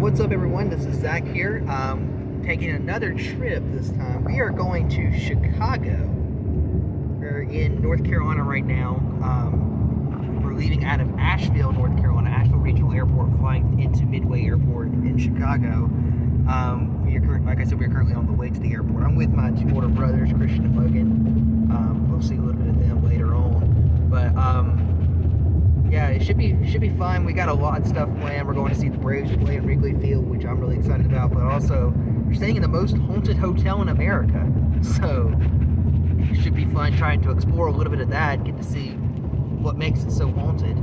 What's up, everyone? This is Zach here, taking another trip this time. We are going to Chicago. We're in North Carolina right now. We're leaving out of Asheville, North Carolina, Asheville Regional Airport, flying into Midway Airport in Chicago. Like I said, we're currently on the way to the airport. I'm with my two older brothers, Christian and Logan. We'll see a little bit of them later on. But yeah, it should be fun. We got a lot of stuff planned. We're going to see the Braves play in Wrigley Field, which I'm really excited about. But also, we're staying in the most haunted hotel in America, so it should be fun trying to explore a little bit of that. Get to see what makes it so haunted.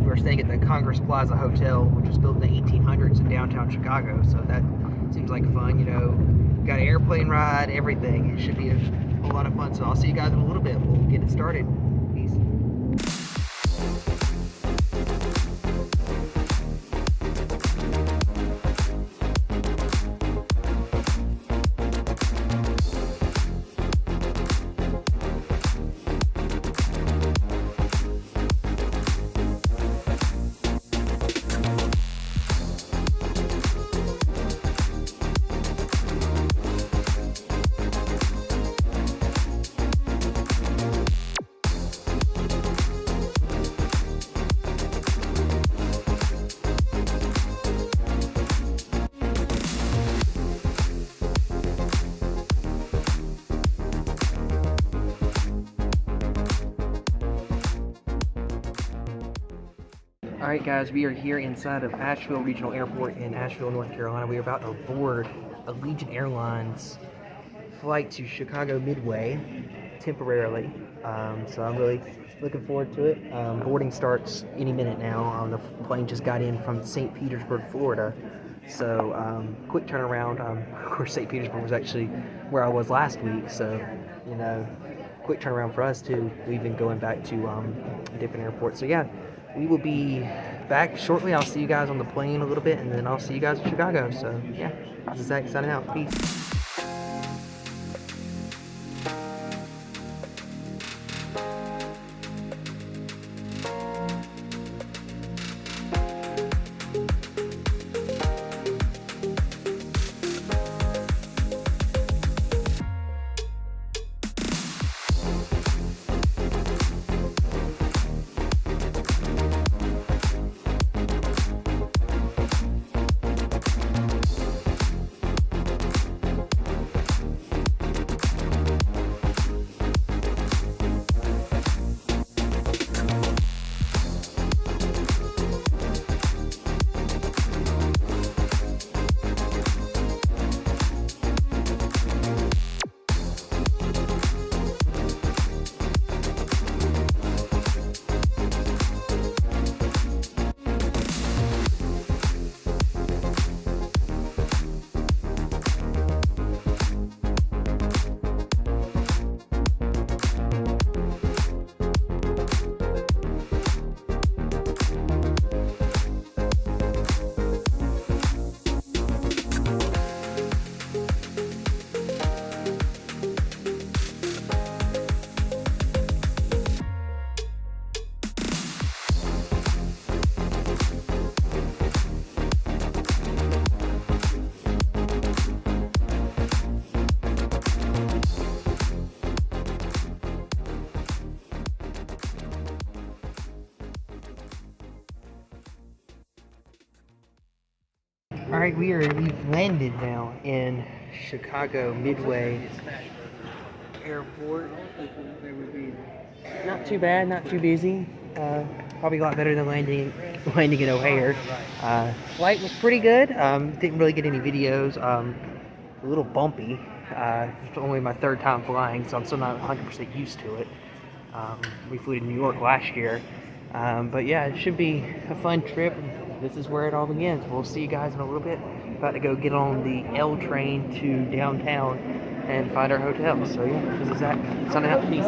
We're staying at the Congress Plaza Hotel, which was built in the 1800s in downtown Chicago. So that seems like fun. You know, got an airplane ride, everything. It should be a lot of fun. So I'll see you guys in a little bit. We'll get it started. Peace. Alright guys, we are here inside of Asheville Regional Airport in Asheville, North Carolina. We are about to board a Allegiant Airlines flight to Chicago Midway, temporarily. So I'm really looking forward to it. Boarding starts any minute now. The plane just got in from St. Petersburg, Florida. So quick turnaround. Of course, St. Petersburg was actually where I was last week. So, you know, quick turnaround for us too, leaving, going back to a different airport. So yeah. We will be back shortly. I'll see you guys on the plane a little bit, and then I'll see you guys in Chicago. So, yeah, this is Zach signing out. Peace. Alright, we've landed now in Chicago Midway Airport. Not too bad, not too busy. Probably a lot better than landing in O'Hare. Flight was pretty good. Didn't really get any videos. A little bumpy. It's only my third time flying, so I'm still not 100% used to it. We flew to New York last year. But yeah, it should be a fun trip. This is where it all begins. We'll see you guys in a little bit. About to go get on the L train to downtown and find our hotel. So yeah, this is Zach signing out. Peace.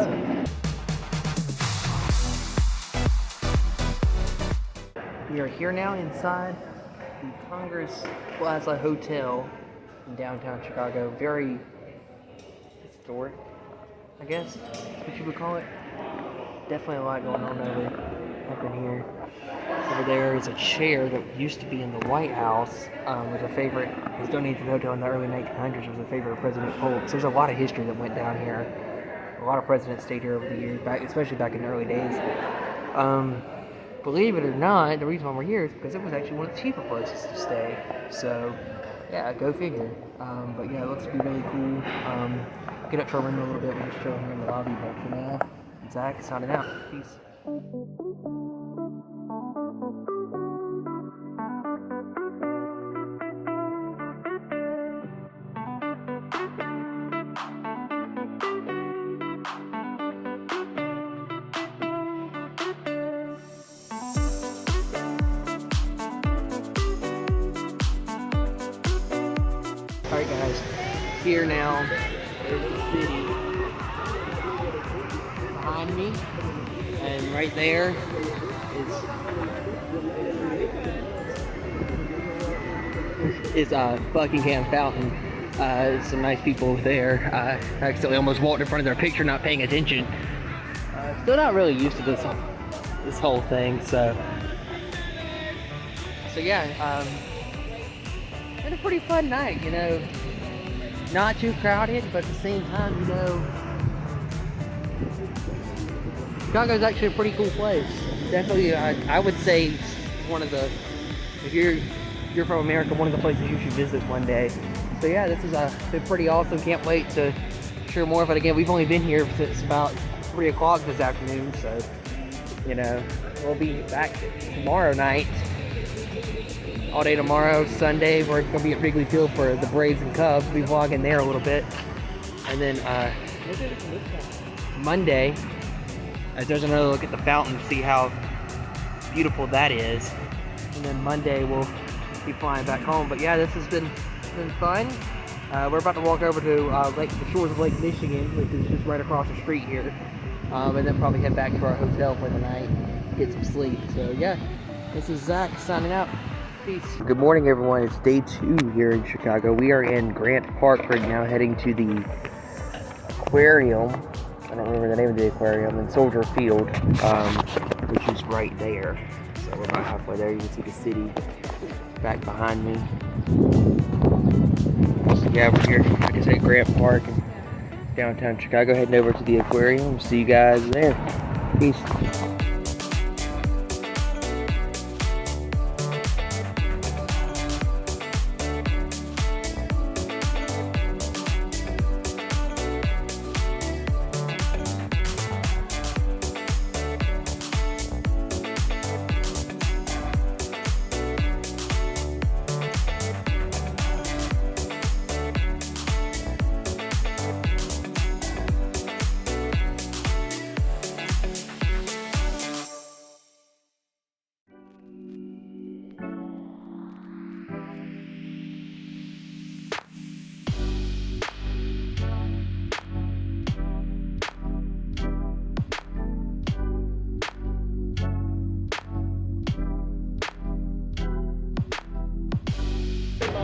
We are here now inside the Congress Plaza Hotel in downtown Chicago. Very historic, I guess that's what you would call it. Definitely a lot going on up in here. Over there is a chair that used to be in the White House. Was a favorite. It was donated to the hotel in the early 1900s. It was a favorite of President Polk. So there's a lot of history that went down here. A lot of presidents stayed here over the years, especially back in the early days. Believe it or not, the reason why we're here is because it was actually one of the cheaper places to stay. So, yeah, go figure. But yeah, it looks to be really cool. Get up to our room a little bit. We'll just chill here in the lobby. But for now, Zach signing out. Peace. Alright guys, here now, there's the city behind me, and right there is Buckingham Fountain. Some nice people there. I accidentally almost walked in front of their picture, not paying attention. Still not really used to this whole thing, so yeah. Had a pretty fun night, you know. Not too crowded, but at the same time, you know, Chicago's actually a pretty cool place. Definitely, I would say one of the, if you're from America, one of the places you should visit one day. So yeah, this is been pretty awesome. Can't wait to share more of it again. We've only been here since about 3 o'clock this afternoon, so you know, we'll be back tomorrow night. All day tomorrow, Sunday, we're gonna be at Wrigley Field for the Braves and Cubs. We'll be vlogging there a little bit. And then Monday, as there's another look at the fountain, see how beautiful that is. And then Monday we'll be flying back home. But yeah, this has been fun. We're about to walk over to the shores of Lake Michigan, which is just right across the street here. And then probably head back to our hotel for the night, get some sleep. So yeah, this is Zach signing out. Peace. Good morning, everyone. It's day 2 here in Chicago. We are in Grant Park right now, heading to the aquarium. I don't remember the name of the aquarium, in Soldier Field, which is right there. So we're about halfway there. You can see the city back behind me. So yeah, we're here, like I said, Grant Park in downtown Chicago, heading over to the aquarium. See you guys there. Peace.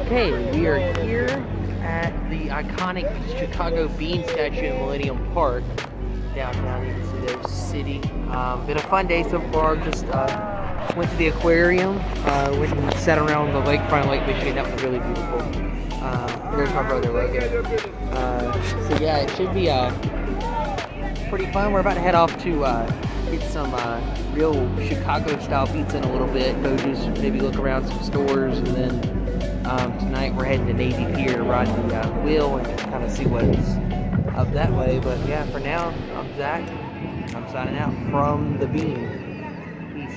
Okay, we are here at the iconic Chicago Bean statue in Millennium Park, downtown. You can see there's the city. Been a fun day so far. Just went to the aquarium, went and sat around the lakefront of Lake Michigan. That was really beautiful. There's my brother Logan. So yeah, it should be pretty fun. We're about to head off to get some real Chicago style pizza in a little bit. Go just maybe look around some stores, and then tonight we're heading to Navy Pier to ride the wheel and kind of see what's up that way. But yeah, for now, I'm Zach. I'm signing out from the Bean. Peace.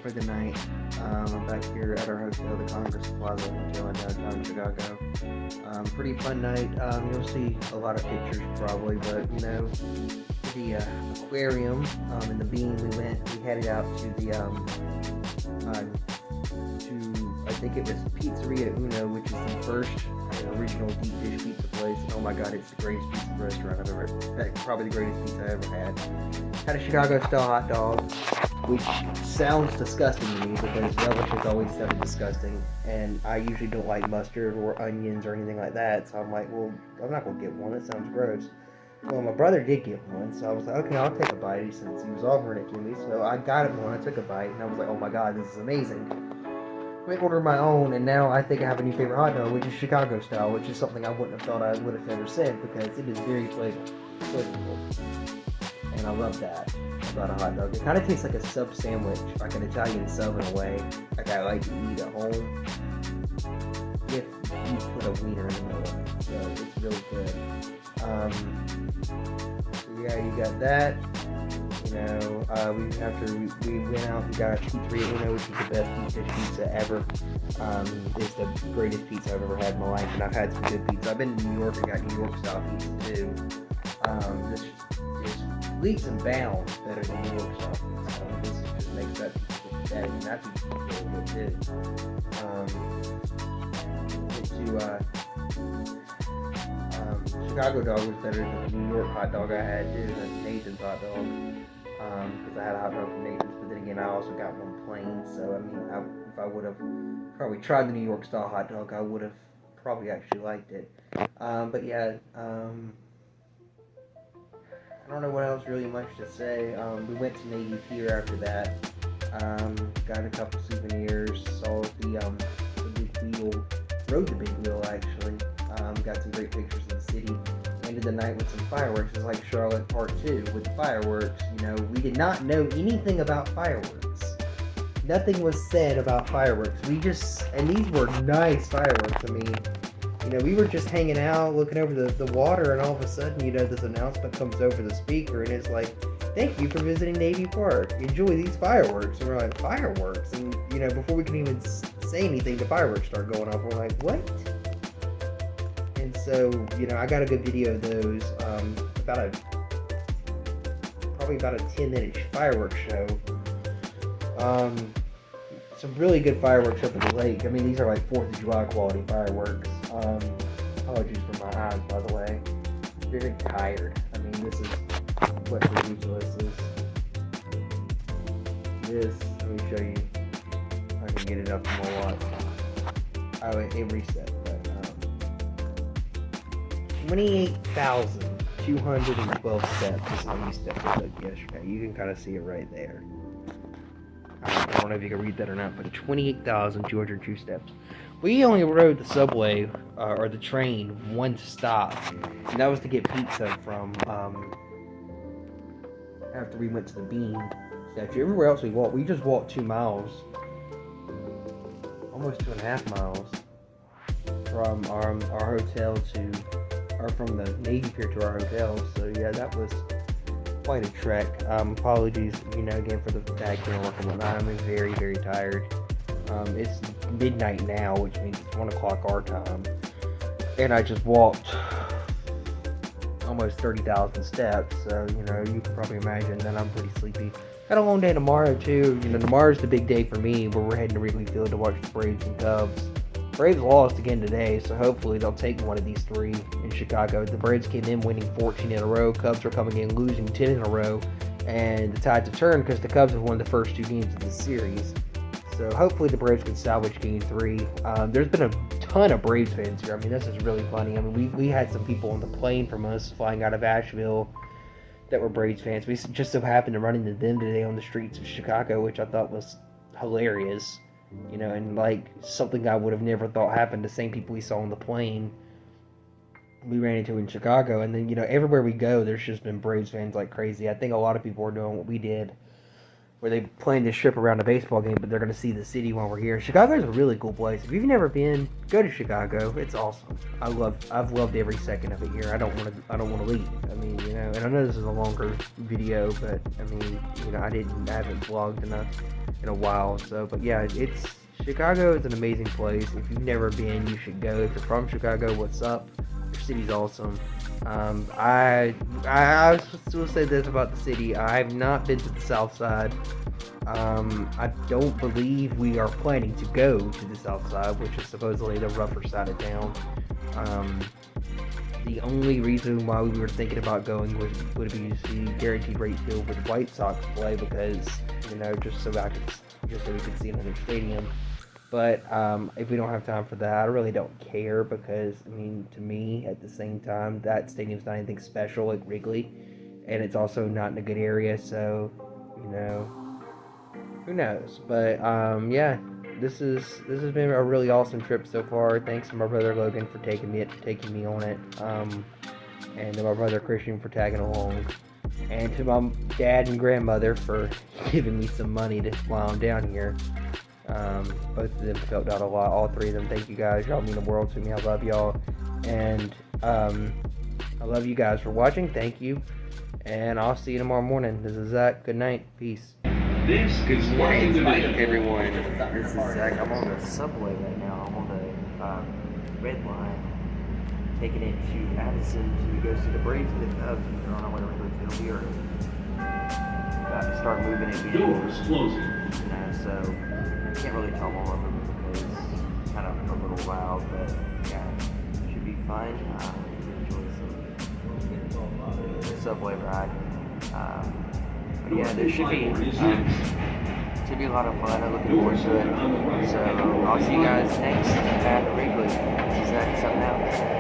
for the night. I'm back here at our hotel, the Congress Plaza Hotel in downtown Chicago. Pretty fun night. You'll see a lot of pictures probably, but you know, the aquarium and the beam. We headed out to the I think it was Pizzeria Uno, which is the first original deep dish pizza place. Oh my god, it's the greatest pizza restaurant I've ever had. Probably the greatest pizza I ever had. Had a Chicago style hot dog, which sounds disgusting to me because relish has always sounded disgusting, and I usually don't like mustard or onions or anything like that, so I'm like, well, I'm not gonna get one, that sounds gross. Well, my brother did get one, so I was like, okay, I'll take a bite since he was offering it to me. So I got it one, I took a bite, and I was like, oh my god, this is amazing. I ordered my own, and now I think I have a new favorite hot dog, which is Chicago style, which is something I wouldn't have thought I would have ever said because it is very flavorful. And I love that about a hot dog. It kind of tastes like a sub sandwich, like an Italian sub in a way, like I like to eat at home. If you put a wiener in the middle of it, so it's really good. So yeah, you got that. You know, we went out, we got a Pizzeria Uno, which is the best deep dish pizza ever. It's the greatest pizza I've ever had in my life, and I've had some good pizza. I've been to New York and got New York style pizza too. This is leaps and bounds better than New York style pizza. This just makes that pizza better, and that pizza is really good too. Chicago dog was better than the New York hot dog I had too. That's Nathan's hot dog. Because I had a hot dog from Nathan's, but then again I also got one plain, so I mean, if I would have probably tried the New York style hot dog, I would have probably actually liked it. But yeah, I don't know what else really much to say. We went to Navy Pier after that, got a couple souvenirs, saw the big wheel, rode the big wheel actually, got some great pictures of the city. Ended the night with some fireworks. It's like Charlotte Part 2 with the fireworks. You know, we did not know anything about fireworks. Nothing was said about fireworks. And these were nice fireworks. I mean, you know, we were just hanging out, looking over the water, and all of a sudden, you know, this announcement comes over the speaker, and it's like, thank you for visiting Navy Park. Enjoy these fireworks. And we're like, fireworks? And, you know, before we can even say anything, the fireworks start going off. We're like, what? And so, you know, I got a good video of those, probably about a 10-minute fireworks show. Some really good fireworks up at the lake. I mean, these are like 4th of July quality fireworks. Apologies for my eyes, by the way. Very tired. I mean, this is what ridiculous is. This, let me show you. I can get it up in my watch. Oh, it reset. 28,212 steps is how many steps I took yesterday. You can kind of see it right there. I don't know if you can read that or not, but 28,202 steps. We only rode the subway or the train one stop, and that was to get pizza from after we went to the Bean statue. Everywhere else we just walked 2 miles, almost 2.5 miles from our hotel from the Navy Pier to our hotel. So yeah, that was quite a trek. Apologies, you know, again for the bad camera work and whatnot. I'm very, very tired. It's midnight now, which means it's 1 o'clock our time, and I just walked almost 30,000 steps. So you know, you can probably imagine that I'm pretty sleepy. Got a long day tomorrow too. You know, tomorrow's the big day for me, where we're heading to Wrigley Field to watch the Braves and Cubs. Braves lost again today, so hopefully they'll take one of these 3 in Chicago. The Braves came in winning 14 in a row. Cubs are coming in losing 10 in a row. And the tides have turned because the Cubs have won the first 2 games of the series. So hopefully the Braves can salvage Game 3. There's been a ton of Braves fans here. I mean, this is really funny. I mean, we had some people on the plane from us flying out of Asheville that were Braves fans. We just so happened to run into them today on the streets of Chicago, which I thought was hilarious. You know, and like something I would have never thought happened. The same people we saw on the plane, we ran into in Chicago. And then, you know, everywhere we go, there's just been Braves fans like crazy. I think a lot of people are doing what we did where they plan this trip around a baseball game, but they're going to see the city while we're here. Chicago's a really cool place. If you've never been, go to Chicago. It's awesome. I've loved every second of it here. I don't want to leave. I mean, you know, and I know this is a longer video, but I mean, you know, I haven't vlogged in a while. So, but yeah, Chicago is an amazing place. If you've never been, you should go. If you're from Chicago, what's up? Your city's awesome. I will say this about the city. I have not been to the south side. I don't believe we are planning to go to the south side, which is supposedly the rougher side of town. The only reason why we were thinking about going would be to see Guaranteed Rate Field with White Sox play, because, you know, just so we could see another stadium. But if we don't have time for that, I really don't care, because, I mean, to me, at the same time, that stadium's not anything special like Wrigley, and it's also not in a good area, so, you know, who knows. But yeah, this has been a really awesome trip so far. Thanks to my brother Logan for taking me on it, and to my brother Christian for tagging along, and to my dad and grandmother for giving me some money while I'm down here. Both of them helped out a lot. All three of them. Thank you guys. Y'all mean the world to me. I love y'all. And I love you guys for watching. Thank you. And I'll see you tomorrow morning. This is Zach. Good night. Peace. Good morning, everyone. This is Zach. I'm on the subway right now. I'm on the red line, taking it to Addison to go see the Braves and the Cubs. They're on our way to Wrigley Field. We are about to start moving again. Doors closing. So I can't really tell all of them because it's kind of a little loud, but yeah, it should be fun. Enjoy the subway ride. But yeah, there should be a lot of fun. I'm looking forward to it. So I'll see you guys next at Wrigley. This is Zach, something else.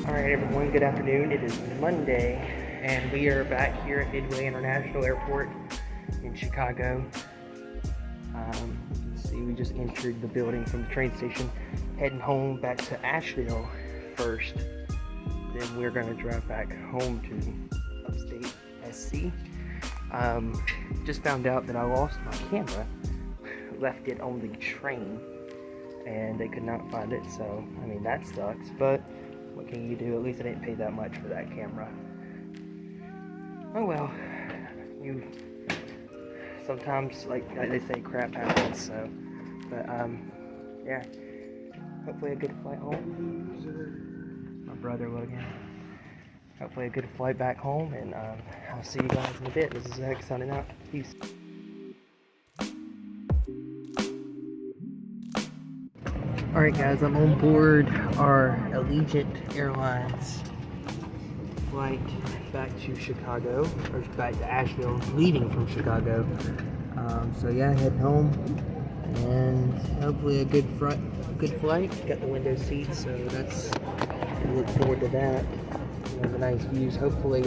Alright everyone, good afternoon. It is Monday and we are back here at Midway International Airport in Chicago. You can see we just entered the building from the train station, heading home back to Asheville first. Then we're going to drive back home to upstate SC. Just found out that I lost my camera, left it on the train, and they could not find it, so I mean that sucks, but what can you do? At least I didn't pay that much for that camera. Oh well, sometimes, like they say, crap happens, so, but yeah, hopefully a good flight home. My brother Logan. Hopefully a good flight back home, and I'll see you guys in a bit. This is Zach signing out. Peace. Alright guys, I'm on board our Allegiant Airlines flight back to Chicago, or back to Asheville, leaving from Chicago. So yeah, heading home, and hopefully a good flight. Got the window seats, so that's, I look forward to that. You know, the nice views. Hopefully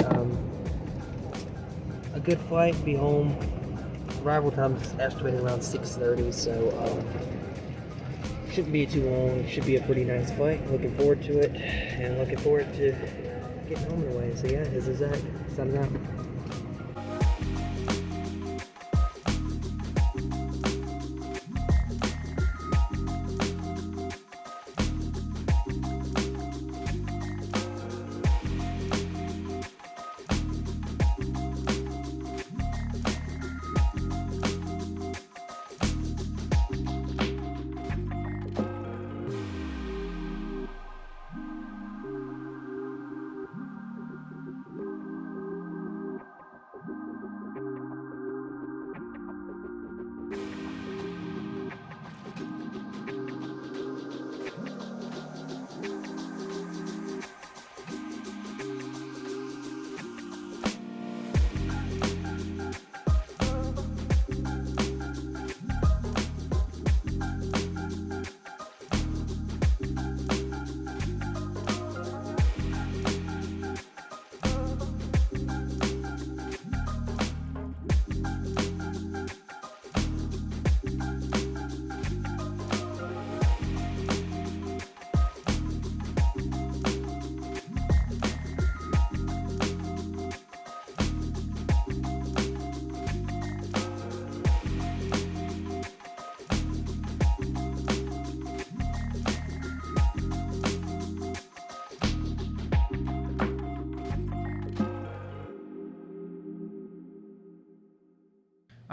a good flight, be home. Arrival time is estimated around 6:30, so shouldn't be too long. It should be a pretty nice flight. Looking forward to it, and looking forward to getting home in a way. So yeah, this is Zach, signing out.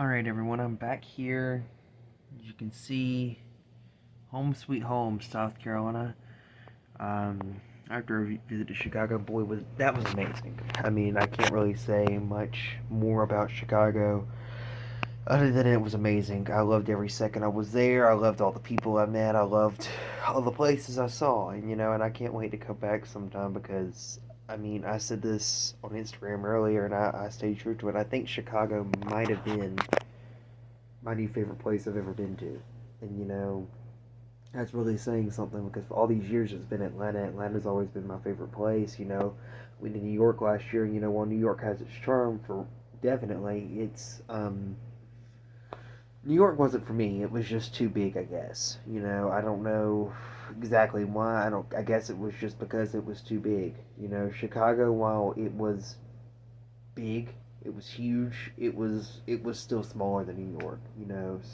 Alright everyone, I'm back here. As you can see, home sweet home, South Carolina. After a visit to Chicago, boy, that was amazing. I mean, I can't really say much more about Chicago other than it was amazing. I loved every second I was there. I loved all the people I met. I loved all the places I saw, and I can't wait to come back sometime because I mean, I said this on Instagram earlier, and I stayed true to it. I think Chicago might have been my new favorite place I've ever been to. And that's really saying something because for all these years it's been Atlanta. Atlanta's always been my favorite place. Went to New York last year, and while New York has its charm for definitely, it's New York wasn't for me. It was just too big, I guess. I don't know exactly why. I guess it was just because it was too big. Chicago, while it was big, it was huge. It was still smaller than New York.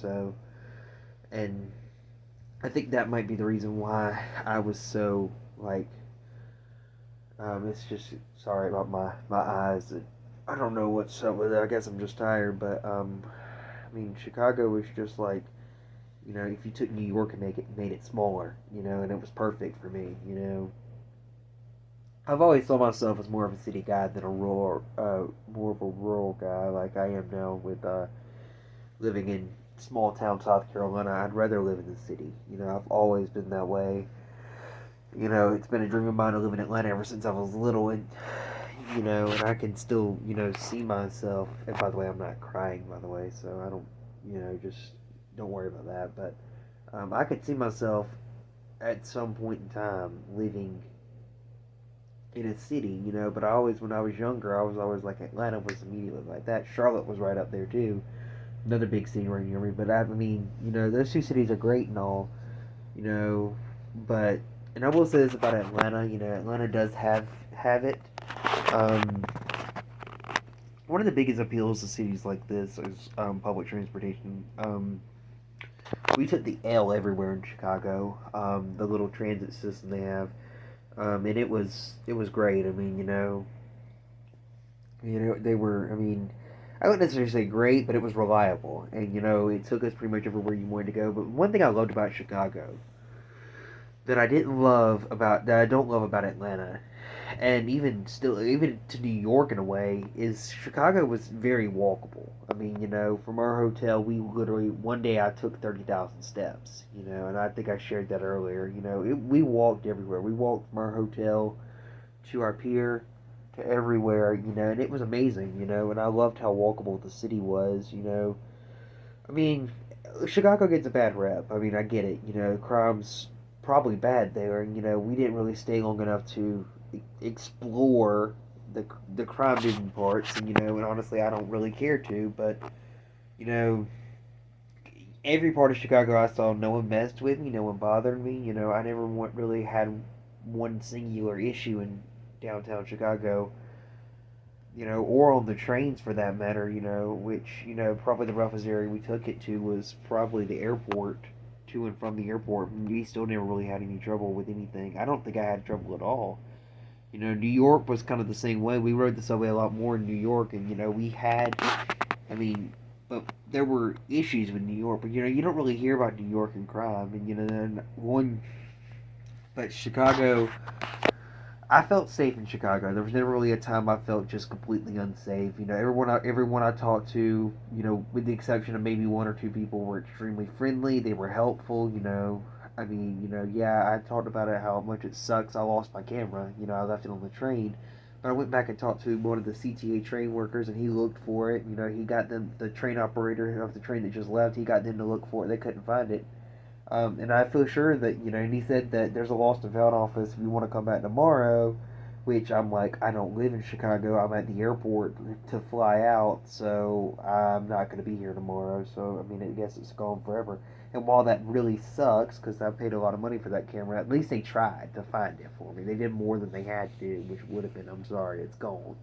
So and I think that might be the reason why I was so like. It's just sorry about my eyes. I don't know what's up with it. I guess I'm just tired. But I mean, Chicago was just like, if you took New York and made it smaller, and it was perfect for me. I've always saw myself as more of a city guy than more of a rural guy like I am now with living in small town South Carolina. I'd rather live in the city. I've always been that way. It's been a dream of mine to live in Atlanta ever since I was little, and I can still, see myself. And by the way, I'm not crying, by the way, so I don't, just don't worry about that. But I could see myself at some point in time living in a city, but when I was younger, I was always like Atlanta was immediately like that. Charlotte was right up there too, another big city right near me. But I mean, those two cities are great and all, you know, but and I will say this about Atlanta, Atlanta does have it. Um, One of the biggest appeals to cities like this is public transportation. We took the L everywhere in Chicago. The little transit system they have, and it was great. I mean, they were. I mean, I wouldn't necessarily say great, but it was reliable, and it took us pretty much everywhere you wanted to go. But one thing I loved about Chicago that I don't love about Atlanta, and even to New York in a way, is Chicago was very walkable. I mean, from our hotel, we literally one day I took 30,000 steps. And I think I shared that earlier. We walked everywhere. We walked from our hotel to our pier to everywhere. And it was amazing. And I loved how walkable the city was. I mean, Chicago gets a bad rep. I mean, I get it. Crime's probably bad there, and we didn't really stay long enough to explore the crime-ridden parts, and honestly, I don't really care to. But you know, every part of Chicago I saw, no one messed with me, no one bothered me. I never really had one singular issue in downtown Chicago, or on the trains for that matter, which, probably the roughest area we took it to was probably the airport, to and from the airport. We still never really had any trouble with anything. I don't think I had trouble at all. New York was kind of the same way. We rode the subway a lot more in New York, and, we had, I mean, but there were issues with New York, but, you don't really hear about New York and crime, and, but Chicago, I felt safe in Chicago. There was never really a time I felt just completely unsafe. Everyone I talked to, with the exception of maybe one or two people, were extremely friendly. They were helpful. I mean, yeah, I talked about it how much it sucks. I lost my camera. I left it on the train, but I went back and talked to one of the CTA train workers, and he looked for it. He got them, the train operator of the train that just left. He got them to look for it. They couldn't find it. And I feel sure that, and he said that there's a lost and found office if you want to come back tomorrow, which I'm like, I don't live in Chicago. I'm at the airport to fly out, so I'm not going to be here tomorrow. So, I mean, I guess it's gone forever. And while that really sucks, because I paid a lot of money for that camera, at least they tried to find it for me. They did more than they had to, which would have been, I'm sorry, it's gone.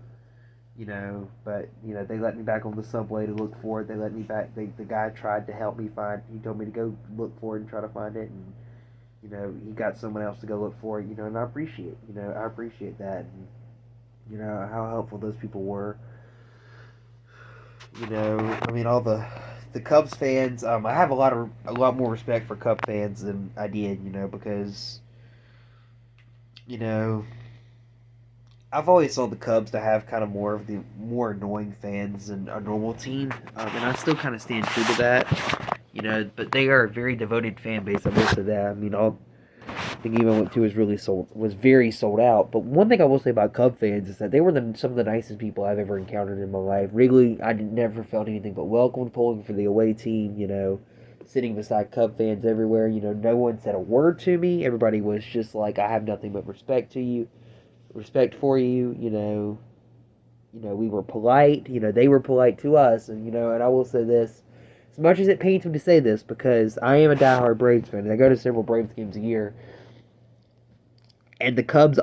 But they let me back on the subway to look for it. They let me back. The guy tried to help me find. He told me to go look for it and try to find it, and he got someone else to go look for it. And I appreciate that, and how helpful those people were. You know, I mean, all the Cubs fans. I have a lot more respect for Cub fans than I did. You know, because you know I've always thought the Cubs to have kind of more of the more annoying fans than a normal team, and I still kind of stand true to that. You know, but they are a very devoted fan base. I will say that. I mean, all the game I went to was very sold out. But one thing I will say about Cub fans is that they were some of the nicest people I've ever encountered in my life. Wrigley, never felt anything but welcome pulling for the away team. You know, sitting beside Cub fans everywhere. You know, no one said a word to me. Everybody was just like, I have nothing but respect for you. We were polite. You know, they were polite to us, and and I will say this. As much as it pains me to say this, because I am a diehard Braves fan, and I go to several Braves games a year, and the Cub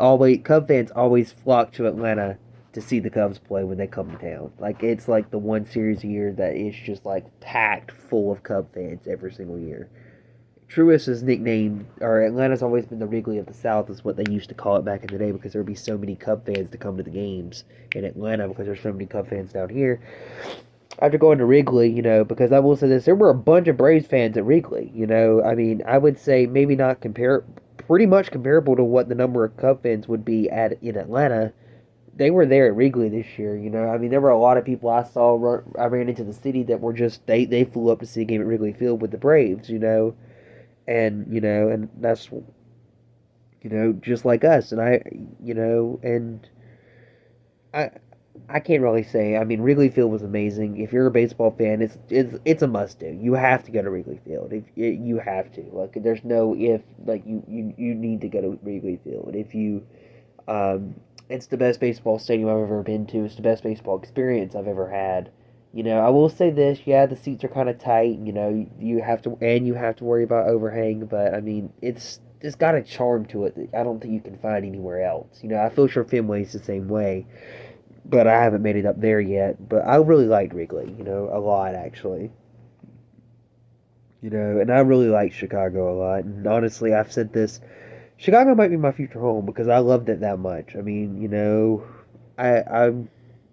fans always flock to Atlanta to see the Cubs play when they come to town. Like it's like the one series a year that is just like packed full of Cub fans every single year. Truist is nicknamed, or Atlanta's always been the Wrigley of the South, is what they used to call it back in the day, because there would be so many Cub fans to come to the games in Atlanta because there's so many Cub fans down here. After going to Wrigley, because I will say this, there were a bunch of Braves fans at Wrigley. I mean, I would say maybe not pretty much comparable to what the number of Cub fans would be at in Atlanta. They were there at Wrigley this year. I mean, there were a lot of people I ran into the city that were just they flew up to see a game at Wrigley Field with the Braves. And that's just like us. And I I can't really say. I mean, Wrigley Field was amazing. If you're a baseball fan, it's a must do. You have to go to Wrigley Field. You have to. Like, there's no if. Like, you need to go to Wrigley Field. If you, it's the best baseball stadium I've ever been to. It's the best baseball experience I've ever had. I will say this. Yeah, the seats are kind of tight. You have to worry about overhang. But I mean, it's got a charm to it that I don't think you can find anywhere else. I feel sure Fenway's the same way, but I haven't made it up there yet. But I really liked Wrigley, a lot actually. And I really like Chicago a lot. And honestly, I've said this: Chicago might be my future home because I loved it that much. I mean, I'm.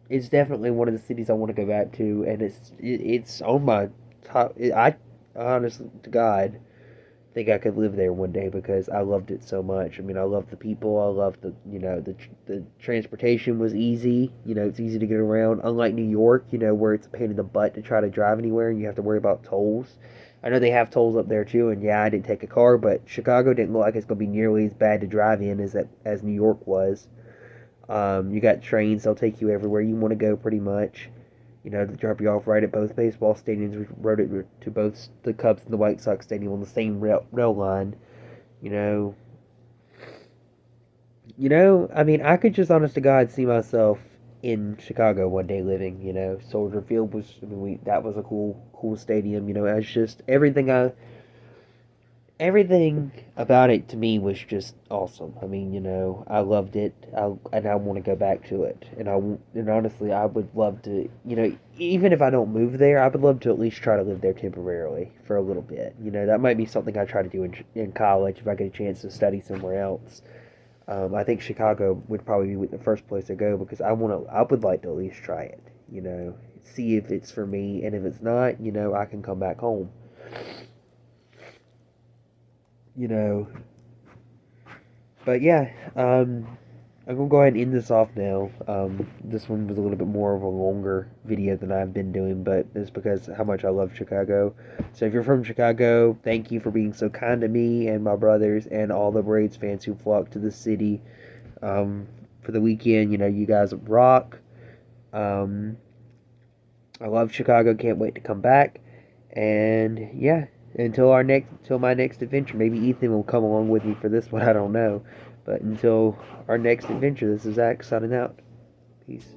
It's definitely one of the cities I want to go back to, and it's on my top. I honestly, to God, think I could live there one day because I loved it so much. I mean, I loved the people. I loved the transportation was easy. It's easy to get around. Unlike New York, where it's a pain in the butt to try to drive anywhere and you have to worry about tolls. I know they have tolls up there too, and yeah, I didn't take a car, but Chicago didn't look like it's gonna be nearly as bad to drive in as New York was. You got trains; they'll take you everywhere you want to go, pretty much. They drop you off right at both baseball stadiums. We rode it to both the Cubs and the White Sox stadium on the same rail line. You know, I mean, I could just, honest to God, see myself in Chicago one day living. Soldier Field was, I mean, that was a cool stadium. It's just everything about it to me was just awesome. I mean, I loved it, and I want to go back to it. And honestly, I would love to, even if I don't move there, I would love to at least try to live there temporarily for a little bit. That might be something I try to do in college if I get a chance to study somewhere else. I think Chicago would probably be the first place to go because I would like to at least try it. See if it's for me, and if it's not, I can come back home. you know. But yeah, I'm gonna go ahead and end this off now. This one was a little bit more of a longer video than I've been doing, but it's because how much I love Chicago. So if you're from Chicago, thank you for being so kind to me and my brothers and all the Braves fans who flocked to the city for the weekend. You guys rock. I love Chicago. Can't wait to come back. And yeah, until my next adventure. Maybe Ethan will come along with me for this one. I don't know. But until our next adventure, this is Zach signing out. Peace.